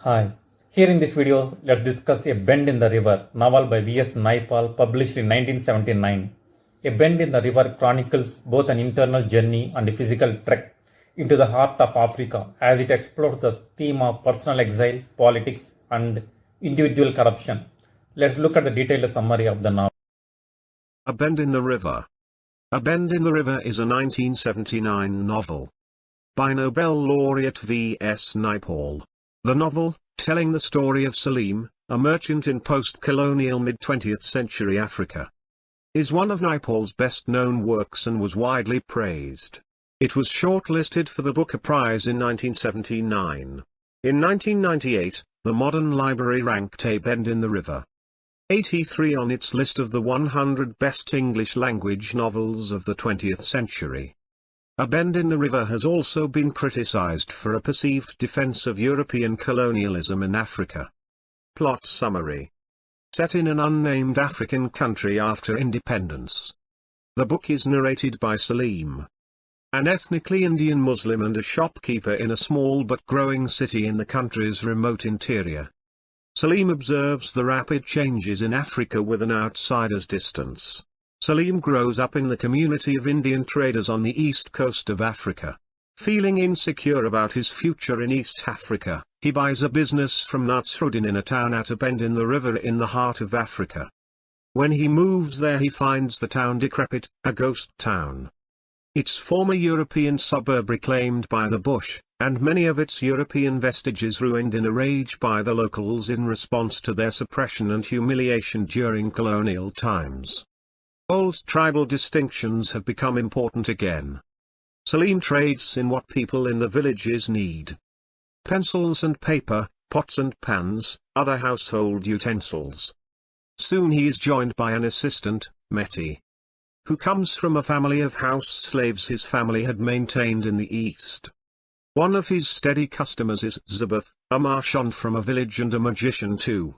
Hi. Here in this video, let's discuss A Bend in the River, novel by V.S. Naipaul, published in 1979. A Bend in the River chronicles both an internal journey and a physical trek into the heart of Africa as it explores the theme of personal exile, politics, and individual corruption. Let's look at the detailed summary of the novel. A Bend in the River. A Bend in the River is a 1979 novel by Nobel laureate V.S. Naipaul. The novel, telling the story of Salim, a merchant in post-colonial mid-20th century Africa, is one of Naipaul's best-known works and was widely praised. It was shortlisted for the Booker Prize in 1979. In 1998, the Modern Library ranked A Bend in the River 83 on its list of the 100 best English-language novels of the 20th century. A Bend in the River has also been criticized for a perceived defense of European colonialism in Africa. Plot summary. Set in an unnamed African country after independence. The book is narrated by Salim, an ethnically Indian Muslim and a shopkeeper in a small but growing city in the country's remote interior. Salim observes the rapid changes in Africa with an outsider's distance. Salim grows up in the community of Indian traders on the east coast of Africa. Feeling insecure about his future in East Africa, he buys a business from Nasruddin in a town at a bend in the river in the heart of Africa. When he moves there he finds the town decrepit, a ghost town. Its former European suburb reclaimed by the bush, and many of its European vestiges ruined in a rage by the locals in response to their suppression and humiliation during colonial times. Old tribal distinctions have become important again. Salim trades in what people in the villages need: pencils and paper, pots and pans, other household utensils. Soon he is joined by an assistant, Meti, who comes from a family of house slaves his family had maintained in the East. One of his steady customers is Zabath, a marchand from a village and a magician too.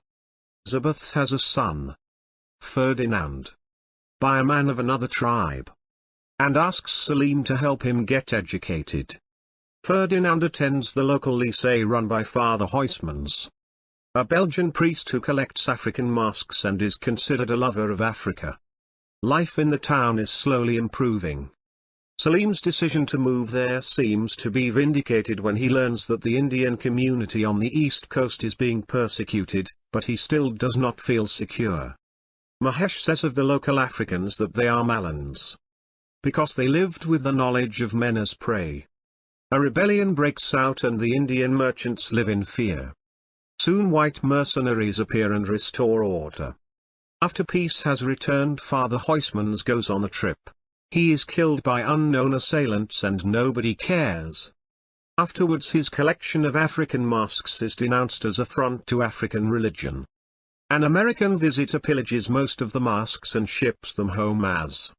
Zabath has a son, Ferdinand, by a man of another tribe, and asks Salim to help him get educated. Ferdinand attends the local lycée run by Father Huysmans, a Belgian priest who collects African masks and is considered a lover of Africa. Life in the town is slowly improving. Salim's decision to move there seems to be vindicated when he learns that the Indian community on the east coast is being persecuted, but he still does not feel secure. Mahesh says of the local Africans that they are Malans, because they lived with the knowledge of men as prey. A rebellion breaks out and the Indian merchants live in fear. Soon white mercenaries appear and restore order. After peace has returned, Father Huysmans goes on a trip. He is killed by unknown assailants and nobody cares. Afterwards his collection of African masks is denounced as affront to African religion. An American visitor pillages most of the masks and ships them home as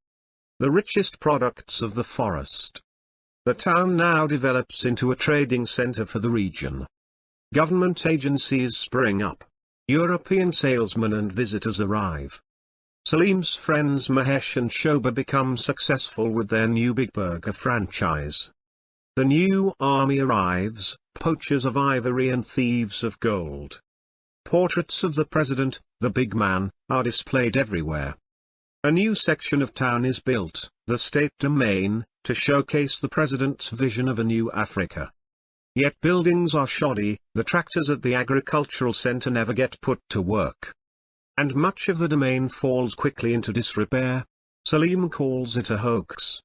the richest products of the forest. The town now develops into a trading center for the region. Government agencies spring up. European salesmen and visitors arrive. Salim's friends Mahesh and Shobha become successful with their new Big Burger franchise. The new army arrives, poachers of ivory and thieves of gold. Portraits of the president, the big man, are displayed everywhere. A new section of town is built, the state domain, to showcase the president's vision of a new Africa. Yet buildings are shoddy, the tractors at the agricultural center never get put to work, and much of the domain falls quickly into disrepair. Salim calls it a hoax.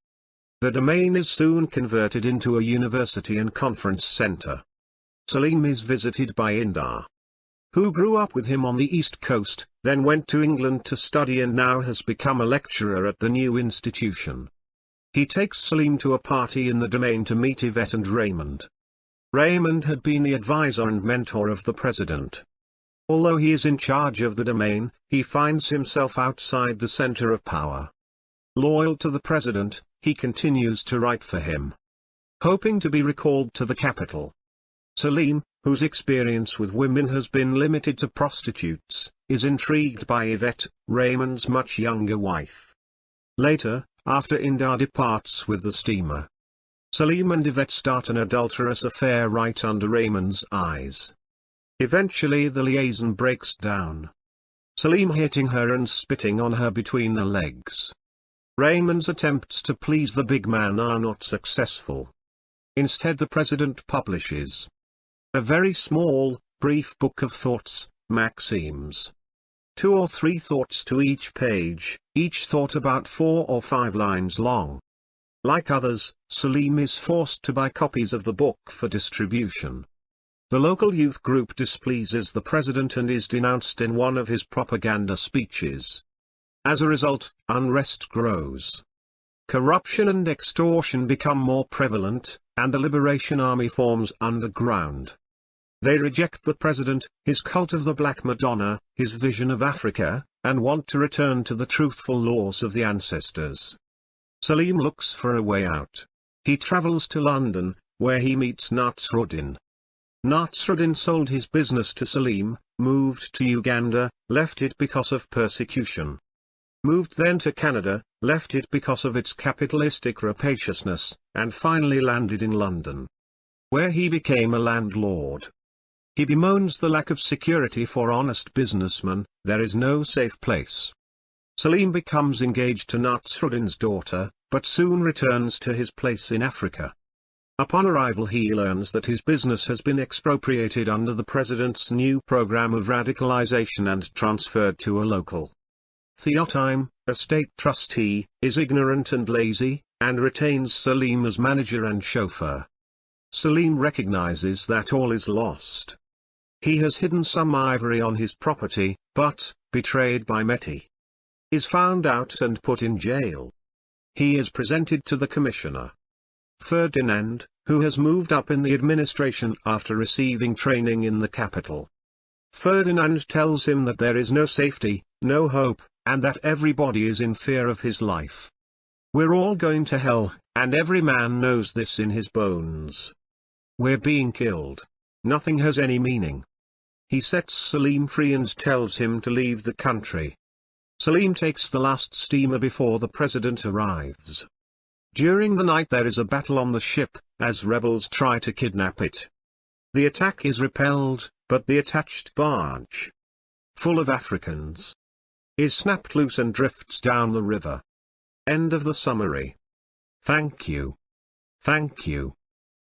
The domain is soon converted into a university and conference center. Salim is visited by Indar, who grew up with him on the East Coast, then went to England to study and now has become a lecturer at the new institution. He takes Salim to a party in the domain to meet Yvette and Raymond. Raymond had been the advisor and mentor of the president. Although he is in charge of the domain, he finds himself outside the center of power. Loyal to the president, he continues to write for him, hoping to be recalled to the capital. Salim, whose experience with women has been limited to prostitutes, is intrigued by Yvette, Raymond's much younger wife. Later, after Indar departs with the steamer, Salim and Yvette start an adulterous affair right under Raymond's eyes. Eventually the liaison breaks down. Selim hitting her and spitting on her between the legs. Raymond's attempts to please the big man are not successful. Instead the president publishes a very small, brief book of thoughts, maxims. 2 or 3 thoughts to each page, each thought about 4 or 5 lines long. Like others, Selim is forced to buy copies of the book for distribution. The local youth group displeases the president and is denounced in one of his propaganda speeches. As a result, unrest grows. Corruption and extortion become more prevalent, and the Liberation Army forms underground. They reject the president, his cult of the Black Madonna, his vision of Africa, and want to return to the truthful laws of the ancestors. Selim looks for a way out. He travels to London, where he meets Nasruddin. Nasruddin sold his business to Selim, moved to Uganda, left it because of persecution. Moved then to Canada, left it because of its capitalistic rapaciousness, and finally landed in London, where he became a landlord. He bemoans the lack of security for honest businessmen. There is no safe place. Selim becomes engaged to Nasruddin's daughter, but soon returns to his place in Africa. Upon arrival he learns that his business has been expropriated under the president's new program of radicalization and transferred to a local Theotime, a state trustee, is ignorant and lazy, and retains Selim as manager and chauffeur. Selim recognizes that all is lost. He has hidden some ivory on his property, but, betrayed by Meti, is found out and put in jail. He is presented to the commissioner, Ferdinand, who has moved up in the administration after receiving training in the capital. Ferdinand tells him that there is no safety, no hope, and that everybody is in fear of his life. We're all going to hell, and every man knows this in his bones. We're being killed. Nothing has any meaning. He sets Selim free and tells him to leave the country. Selim takes the last steamer before the president arrives. During the night there is a battle on the ship, as rebels try to kidnap it. The attack is repelled, but the attached barge, full of Africans, is snapped loose and drifts down the river. End of the summary. Thank you. Thank you.